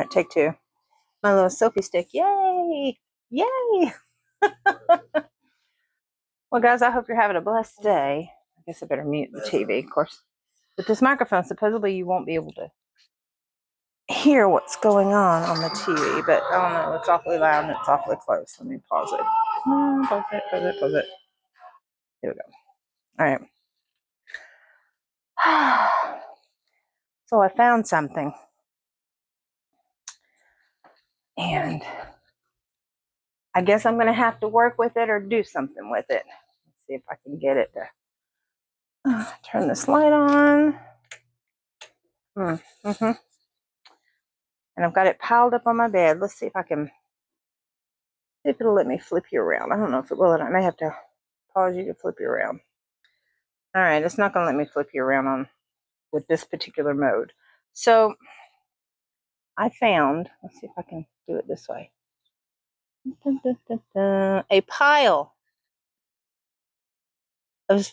right, take two. My little selfie stick. Yay! Yay! Well, guys, I hope you're having a blessed day. I guess I better mute the TV, of course. With this microphone, supposedly you won't be able to hear what's going on the TV, but I don't know. It's awfully loud and it's awfully close. Let me pause it. Pause it, pause it, pause it. Here we go. All right. So I found something. And I guess I'm going to have to work with it or do something with it. Let's see if I can get it to turn this light on. And I've got it piled up on my bed. Let's see if I can, see if it'll let me flip you around. I don't know if it will. I may have to pause you to flip you around. All right, it's not going to let me flip you around with this particular mode. So I found, let's see if I can do it this way. A pile of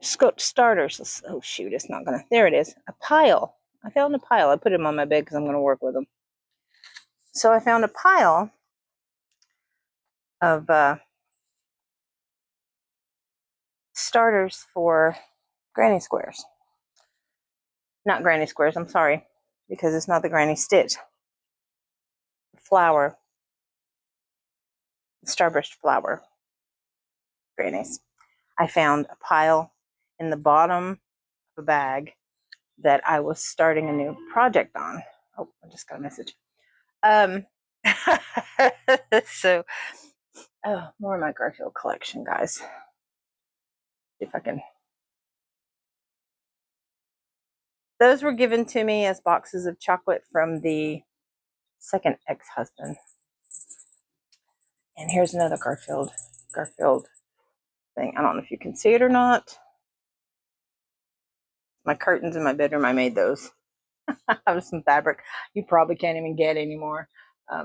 starters. Oh shoot, it's not gonna, there it is. A pile. I found a pile. I put them on my bed because I'm going to work with them. So I found a pile of starters for granny squares. Not granny squares, I'm sorry, because it's not the granny stitch. Flower. Starburst flower. Grannies. I found a pile in the bottom of a bag that I was starting a new project on. Oh, I just got a message. So, oh, more of my Garfield collection, guys. See if I can. Those were given to me as boxes of chocolate from the second ex-husband. And here's another Garfield thing. I don't know if you can see it or not. My curtains in my bedroom, I made those out of some fabric you probably can't even get anymore.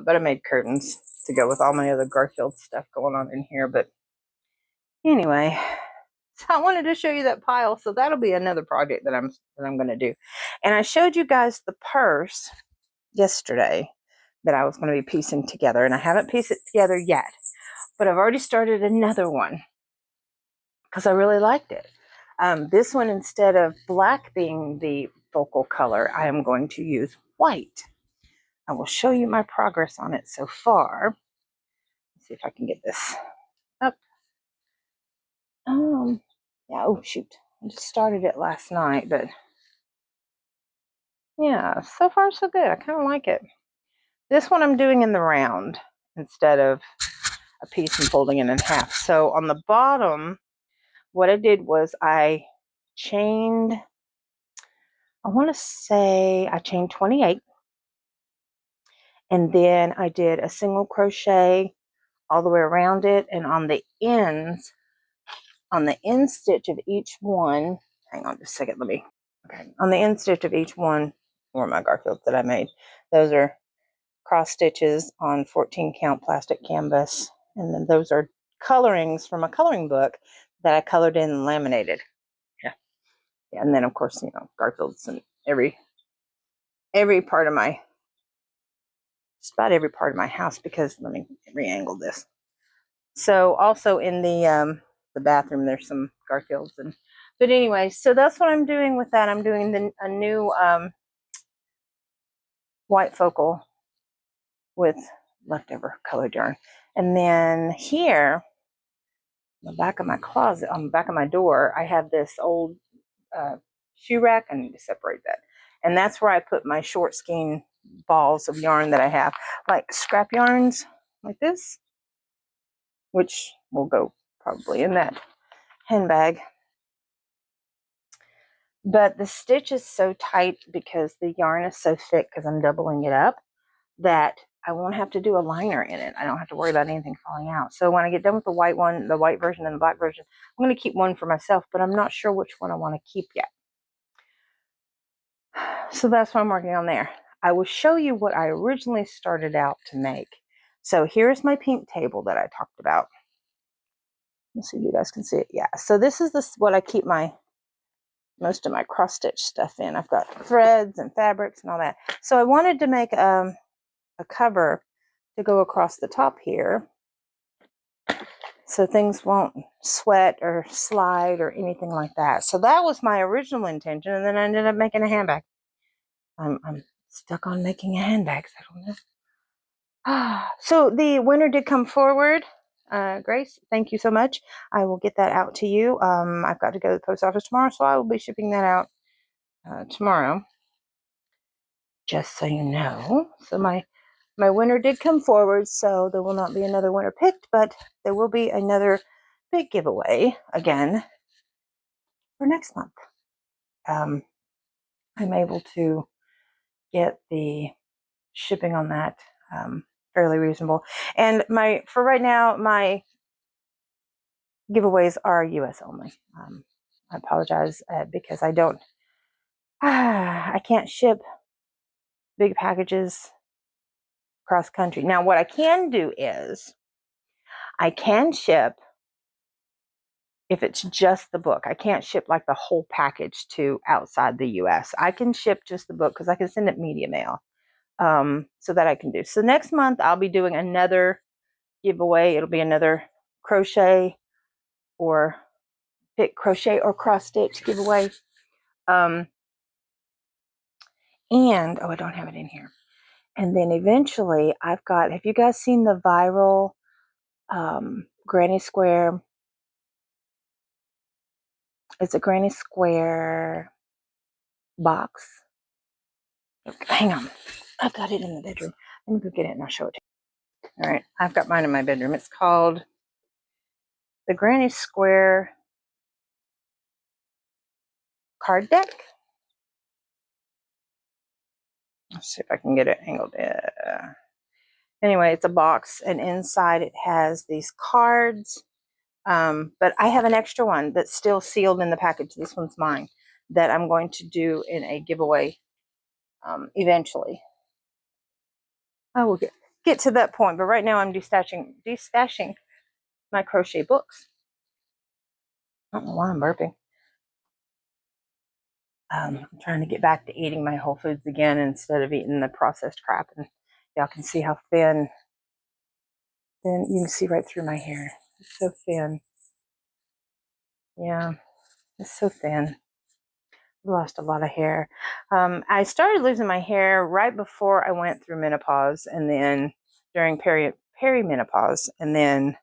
But I made curtains to go with all my other Garfield stuff going on in here. But anyway, so I wanted to show you that pile. So that'll be another project that I'm going to do. And I showed you guys the purse yesterday that I was going to be piecing together. And I haven't pieced it together yet. But I've already started another one because I really liked it. This one, instead of black being the focal color, I am going to use white. I will show you my progress on it so far. Let's see if I can get this up. Yeah, oh shoot. I just started it last night, but yeah, so far so good. I kind of like it. This one I'm doing in the round instead of a piece and folding it in half. So on the bottom, what I did was I chained, I want to say I chained 28. And then I did a single crochet all the way around it. And on the ends, on the end stitch of each one, hang on just a second, okay. On the end stitch of each one, were my Garfields that I made. Those are cross stitches on 14 count plastic canvas. And then those are colorings from a coloring book that I colored in and laminated. Yeah. And then of course, you know, Garfields in every part of my, just about every part of my house, because let me re-angle this. So also in the bathroom, there's some Garfields. But anyway, so that's what I'm doing with that. I'm doing a new white focal with leftover colored yarn. And then here, on the back of my closet, on the back of my door, I have this old shoe rack. I need to separate that. And that's where I put my short skein balls of yarn that I have, like scrap yarns like this, which will go probably in that handbag. But the stitch is so tight because the yarn is so thick, because I'm doubling it up, that I won't have to do a liner in it. I don't have to worry about anything falling out. So when I get done with the white one, the white version and the black version, I'm going to keep one for myself, but I'm not sure which one I want to keep yet. So that's what I'm working on there. I will show you what I originally started out to make. So here's my pink table that I talked about. Let's see if you guys can see it. Yeah. So this is what I keep most of my cross stitch stuff in. I've got threads and fabrics and all that. So I wanted to make a cover to go across the top here so things won't sweat or slide or anything like that. So that was my original intention, and then I ended up making a handbag. I'm stuck on making a handbag. So I don't know. So the winner did come forward. Grace, thank you so much. I will get that out to you. I've got to go to the post office tomorrow, so I will be shipping that out tomorrow. Just so you know. So my winner did come forward, so there will not be another winner picked, but there will be another big giveaway again for next month. I'm able to get the shipping on that fairly reasonable. And for right now, my giveaways are US only. I apologize because I can't ship big packages cross country. Now, what I can do is I can ship if it's just the book. I can't ship like the whole package to outside the US. I can ship just the book because I can send it media mail. So that I can do. So next month I'll be doing another giveaway. It'll be another crochet or cross-stitch giveaway. And I don't have it in here. And then eventually have you guys seen the viral granny square? It's a granny square box. Hang on. I've got it in the bedroom. Let me go get it and I'll show it to you. All right. I've got mine in my bedroom. It's called the Granny Square Card Deck. Let's see if I can get it angled. Anyway, it's a box, and inside it has these cards. But I have an extra one that's still sealed in the package. This one's mine, that I'm going to do in a giveaway eventually. I will get to that point, but right now I'm destashing my crochet books. I don't know why I'm burping. I'm trying to get back to eating my whole foods again instead of eating the processed crap. And y'all can see how thin you can see right through my hair. It's so thin. Yeah, it's so thin. I lost a lot of hair. I started losing my hair right before I went through menopause, and then during perimenopause, and then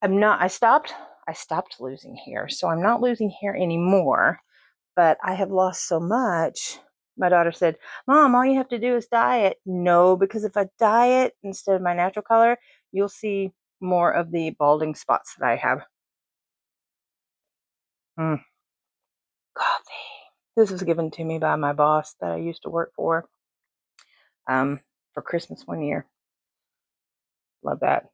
I stopped losing hair. So I'm not losing hair anymore, but I have lost so much. My daughter said, "Mom, all you have to do is dye it." No, because if I dye it instead of my natural color, you'll see more of the balding spots that I have. Coffee. This was given to me by my boss that I used to work for Christmas one year. Love that.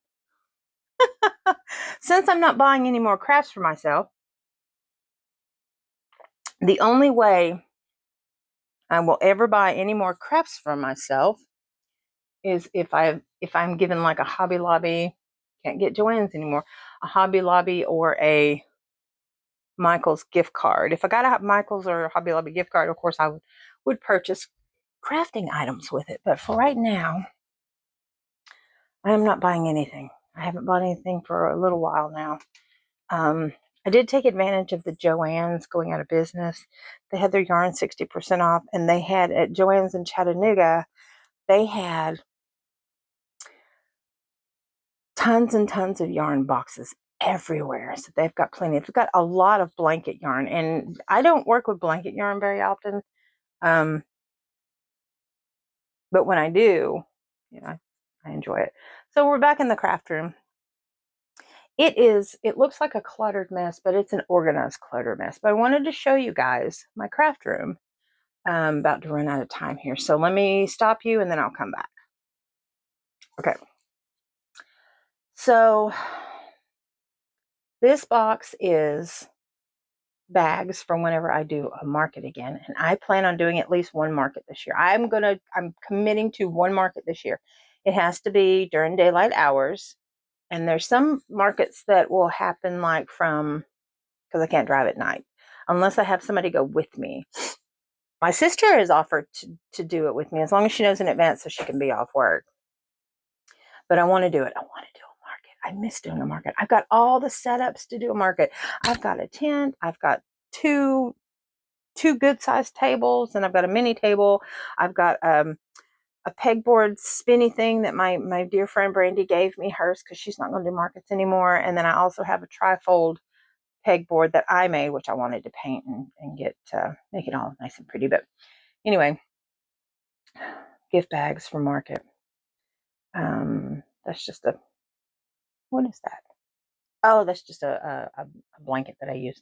Since I'm not buying any more crafts for myself, the only way I will ever buy any more crafts for myself is if I'm given like a Hobby Lobby, can't get Joann's anymore, a Hobby Lobby or a Michael's gift card. If I got a Michael's or a Hobby Lobby gift card, of course I would purchase crafting items with it. But for right now, I am not buying anything. I haven't bought anything for a little while now. I did take advantage of the Joann's going out of business. They had their yarn 60% off, and they had at Joann's in Chattanooga, they had tons and tons of yarn boxes everywhere. So they've got plenty. They've got a lot of blanket yarn, and I don't work with blanket yarn very often. But when I do, I enjoy it. So we're back in the craft room. It looks like a cluttered mess, but it's an organized cluttered mess. But I wanted to show you guys my craft room. I'm about to run out of time here. So let me stop you and then I'll come back. Okay. So this box is bags from whenever I do a market again. And I plan on doing at least one market this year. I'm committing to one market this year. It has to be during daylight hours. And there's some markets that will happen because I can't drive at night unless I have somebody go with me. My sister has offered to do it with me as long as she knows in advance so she can be off work. But I want to do it. I want to do a market. I miss doing a market. I've got all the setups to do a market. I've got a tent. I've got two good sized tables, and I've got a mini table. I've got a pegboard spinny thing that my dear friend Brandy gave me hers because she's not going to do markets anymore. And then I also have a trifold pegboard that I made, which I wanted to paint and get make it all nice and pretty. But anyway, gift bags for market. That's just a, what is that? Oh, that's just a blanket that I use.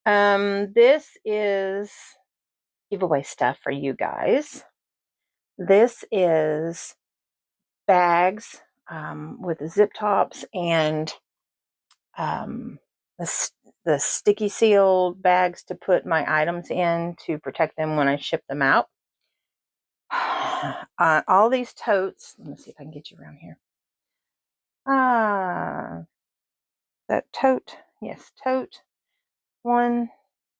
This is giveaway stuff for you guys. This is bags with zip tops and the sticky seal bags to put my items in to protect them when I ship them out. All these totes. Let me see if I can get you around here. That tote. Yes, tote. 1,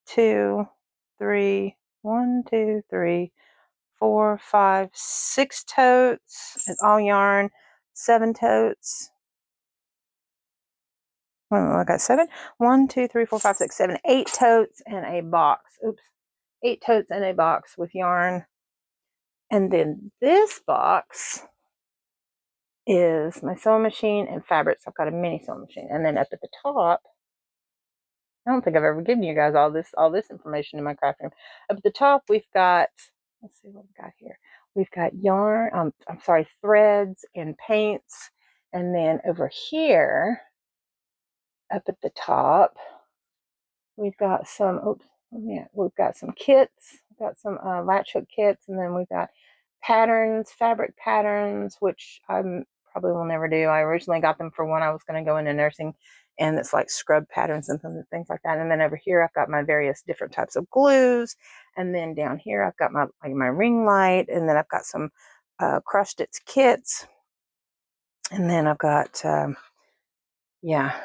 2, 3. 1, 2, 3, 4, 5, 6 totes. It's all yarn. 7 totes. I got 7. 1, 2, 3, 4, 5, 6, 7, 8 totes and a box. Oops. 8 totes and a box with yarn. And then this box is my sewing machine and fabrics. I've got a mini sewing machine. And then up at the top, I don't think I've ever given you guys all this information in my craft room. Up at the top, we've got, let's see what we've got here. We've got yarn, threads and paints. And then over here, up at the top, we've got some, we've got some kits. We've got some latch hook kits, and then we've got patterns, fabric patterns, which I probably will never do. I originally got them for when I was going to go into nursing, and it's like scrub patterns and things like that. And then over here, I've got my various different types of glues, and then down here, I've got my ring light, and then I've got some Cross-Stitch kits, and then I've got yeah,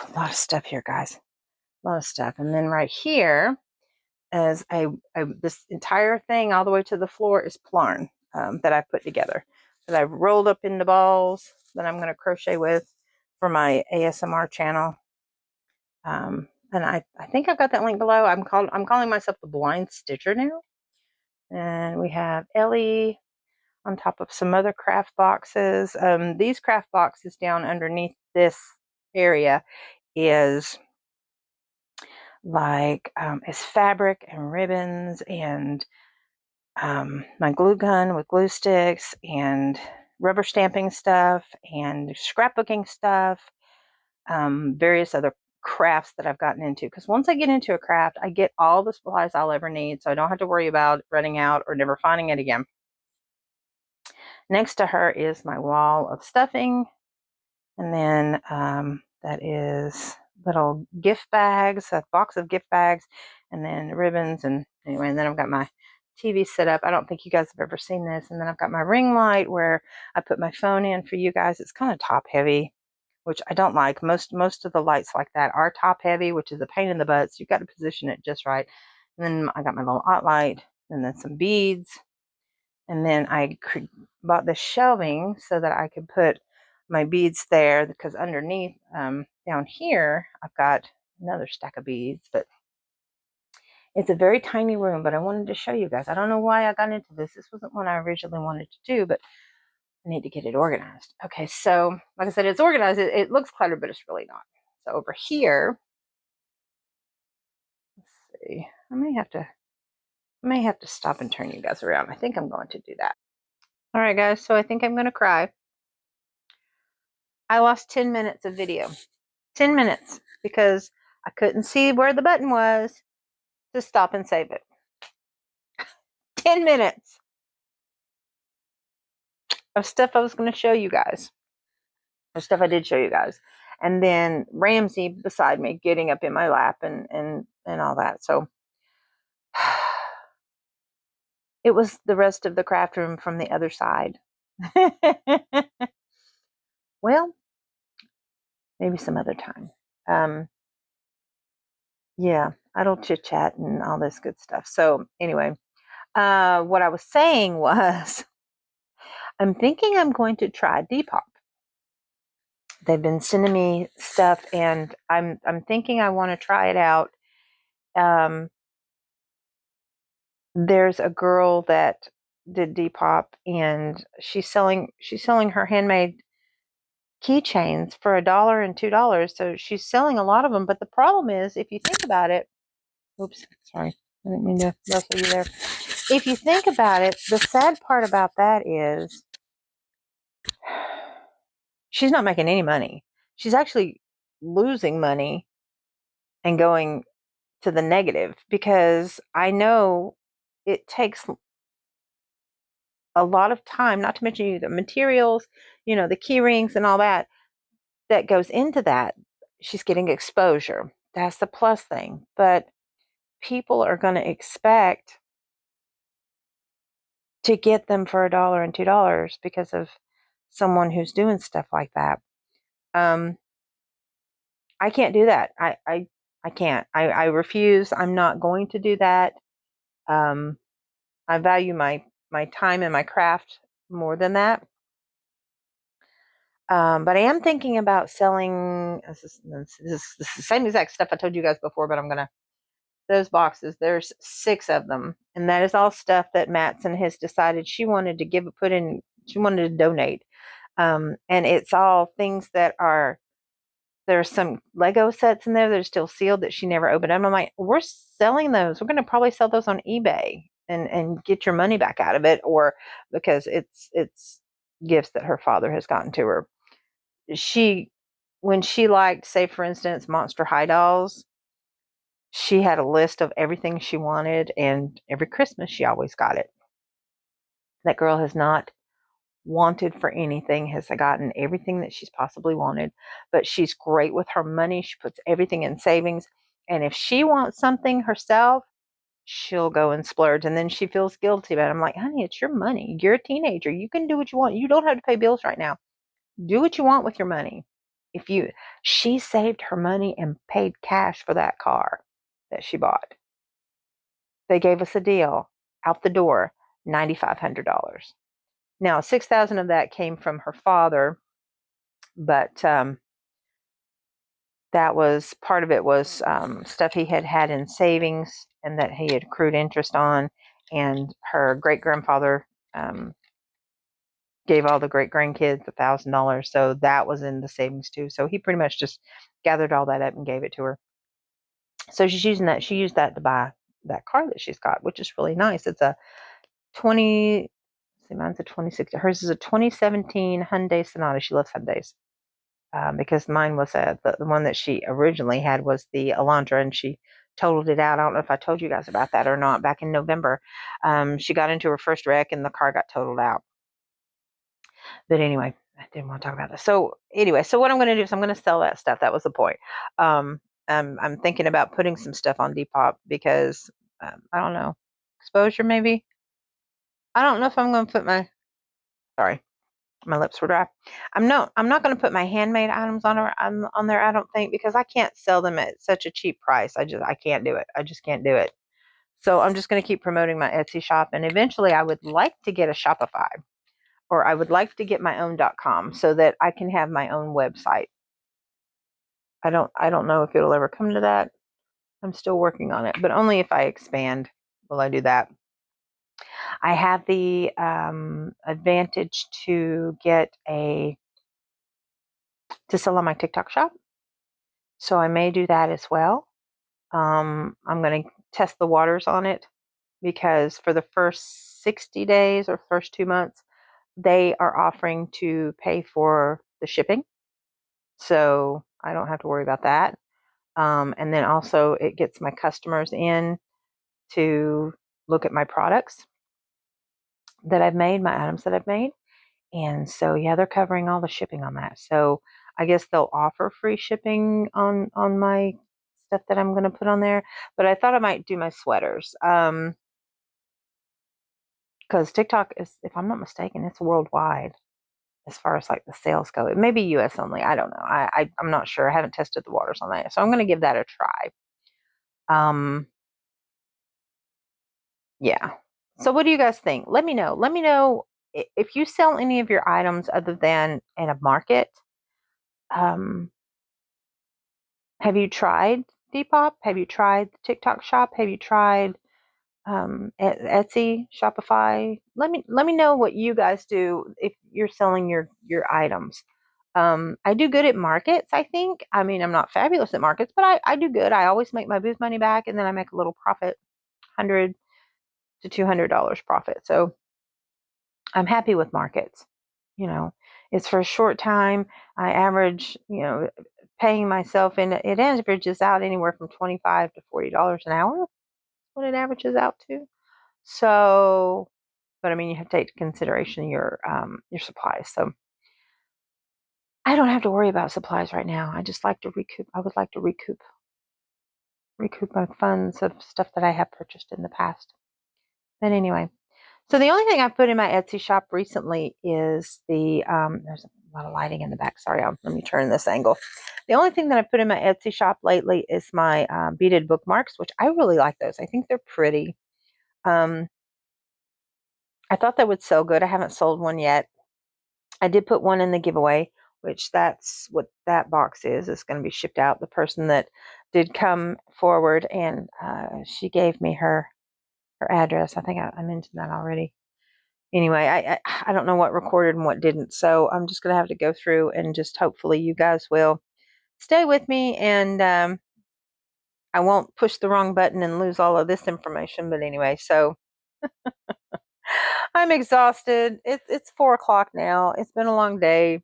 a lot of stuff here, guys. A lot of stuff. And then right here is this entire thing all the way to the floor is plarn that I put together, that I've rolled up into balls that I'm going to crochet with for my ASMR channel. And I think I've got that link below. I'm calling myself the Blind Stitcher now. And we have Ellie on top of some other craft boxes. These craft boxes down underneath this area is like is fabric and ribbons and my glue gun with glue sticks and rubber stamping stuff and scrapbooking stuff, various other crafts that I've gotten into, because once I get into a craft, I get all the supplies I'll ever need, so I don't have to worry about running out or never finding it again. Next to her is my wall of stuffing, and then that is little gift bags, a box of gift bags, and then ribbons. And anyway, and then I've got my TV set up. I don't think you guys have ever seen this. And then I've got my ring light where I put my phone in for you guys. It's kind of top heavy, which I don't like. Most of the lights like that are top heavy, which is a pain in the butt. So you've got to position it just right. And then I got my little hot light, and then some beads. And then I bought this shelving so that I could put my beads there, because underneath down here I've got another stack of beads. But it's a very tiny room, but I wanted to show you guys. I don't know why I got into this. This wasn't what I originally wanted to do, but I need to get it organized. Okay, so like I said, it's organized. It looks cluttered, but it's really not. So over here, let's see, I may have to stop and turn you guys around. I think I'm going to do that. All right, guys, so I think I'm going to cry. I lost 10 minutes of video. 10 minutes because I couldn't see where the button was to stop and save it. 10 minutes of stuff I was going to show you guys. Or stuff I did show you guys. And then Ramsey beside me getting up in my lap and all that. So it was the rest of the craft room from the other side. Well, maybe some other time. Yeah, idle chit chat and all this good stuff. So anyway, What I was saying was, I'm thinking I'm going to try Depop. They've been sending me stuff, and I'm thinking I want to try it out. There's a girl that did Depop, and she's selling her handmade keychains for $1 and $2. So she's selling a lot of them. But the problem is, if you think about it, oops, sorry, I didn't mean to rustle you there. If you think about it, the sad part about that is she's not making any money. She's actually losing money and going to the negative, because I know it takes a lot of time, not to mention the materials, the key rings and all that goes into that. She's getting exposure. That's the plus thing. But people are going to expect to get them for $1 and $2 because of someone who's doing stuff like that. I can't do that. I can't. I refuse. I'm not going to do that. I value my time and my craft more than that. But I am thinking about selling. This is the same exact stuff I told you guys before, but I'm gonna, those boxes. There's 6 of them, and that is all stuff that Matson has decided she wanted to she wanted to donate. And it's all things that are. There's some Lego sets in there that are still sealed that she never opened up. I'm like, we're selling those. We're going to probably sell those on eBay and get your money back out of it, or because it's gifts that her father has gotten to her. When she liked, say for instance, Monster High dolls, she had a list of everything she wanted, and every Christmas she always got it. That girl has not wanted for anything, has gotten everything that she's possibly wanted, but she's great with her money. She puts everything in savings, and if she wants something herself, she'll go and splurge, and then she feels guilty about it. I'm like, honey, it's your money. You're a teenager. You can do what you want. You don't have to pay bills right now. Do what you want with your money. She saved her money and paid cash for that car that she bought. They gave us a deal out the door, $9,500. Now, $6,000 of that came from her father, but that was part of it was stuff he had in savings and that he had accrued interest on, and her great grandfather gave all the great grandkids $1,000, so that was in the savings too. So he pretty much just gathered all that up and gave it to her. So she's using that. She used that to buy that car that she's got, which is really nice. It's a 20. See, mine's a 2016. Hers is a 2017 Hyundai Sonata. She loves Hyundais. Because mine was the one that she originally had was the Elantra, and she totaled it out. I don't know if I told you guys about that or not. Back in November, she got into her first wreck and the car got totaled out. But anyway, I didn't want to talk about this. So anyway, so what I'm going to do is I'm going to sell that stuff. That was the point. I'm thinking about putting some stuff on Depop because I don't know, exposure maybe. I don't know if I'm going to put my lips were dry. I'm not going to put my handmade items on there, I don't think, because I can't sell them at such a cheap price. I can't do it. I just can't do it. So I'm just going to keep promoting my Etsy shop, and eventually I would like to get a Shopify, or I would like to get my own .com so that I can have my own website. I don't know if it'll ever come to that. I'm still working on it, but only if I expand will I do that. I have the advantage to sell on my TikTok shop, so I may do that as well. I'm going to test the waters on it, because for the first 60 days or first 2 months, they are offering to pay for the shipping, so I don't have to worry about that. And then also it gets my customers in to look at my products that I've made, my items that I've made. And so, yeah, they're covering all the shipping on that. So I guess they'll offer free shipping on my stuff that I'm going to put on there. But I thought I might do my sweaters. Because TikTok is, if I'm not mistaken, it's worldwide as far as like the sales go. It may be US only. I don't know. I'm not sure. I haven't tested the waters on that. So I'm going to give that a try. Yeah. So what do you guys think? Let me know. Let me know if you sell any of your items other than in a market. Have you tried Depop? Have you tried the TikTok shop? Have you tried Etsy, Shopify? Let me know what you guys do if you're selling your items. I do good at markets, I think. I mean, I'm not fabulous at markets, but I do good. I always make my booth money back, and then I make a little profit, $100 to $200 profit. So I'm happy with markets. You know, it's for a short time. I average, paying myself, and it averages out anywhere from $25 to $40 an hour. That's what it averages out to. So, but I mean, you have to take into consideration your supplies. So I don't have to worry about supplies right now. I just like to recoup. I would like to recoup my funds of stuff that I have purchased in the past. But anyway, so the only thing I've put in my Etsy shop recently is the, there's a lot of lighting in the back. Sorry, let me turn this angle. The only thing that I put in my Etsy shop lately is my beaded bookmarks, which I really like those. I think they're pretty. I thought that would sell good. I haven't sold one yet. I did put one in the giveaway, which that's what that box is. It's going to be shipped out. The person that did come forward, and she gave me her address. I think I mentioned that already. Anyway, I don't know what recorded and what didn't, so I'm just going to have to go through and just hopefully you guys will stay with me, and I won't push the wrong button and lose all of this information. But anyway, so I'm exhausted. It's 4 o'clock now. It's been a long day.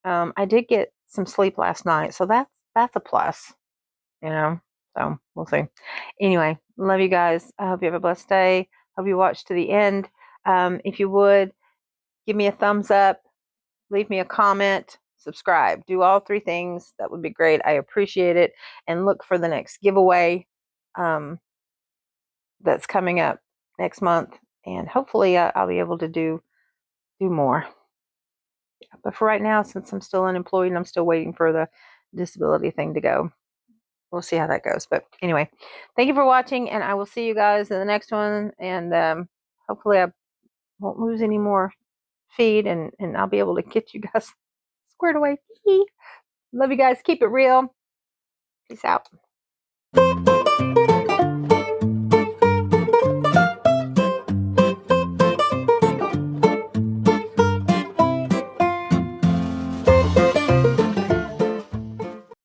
I did get some sleep last night, so that's a plus, so we'll see. Anyway, love you guys. I hope you have a blessed day. Hope you watch to the end. If you would, give me a thumbs up, leave me a comment, subscribe. Do all 3 things. That would be great. I appreciate it. And look for the next giveaway that's coming up next month. And hopefully I'll be able to do more. Yeah, but for right now, since I'm still unemployed and I'm still waiting for the disability thing to go, we'll see how that goes. But anyway, thank you for watching, and I will see you guys in the next one. And hopefully I won't lose any more feed, and I'll be able to get you guys squared away. Love you guys. Keep it real. Peace out.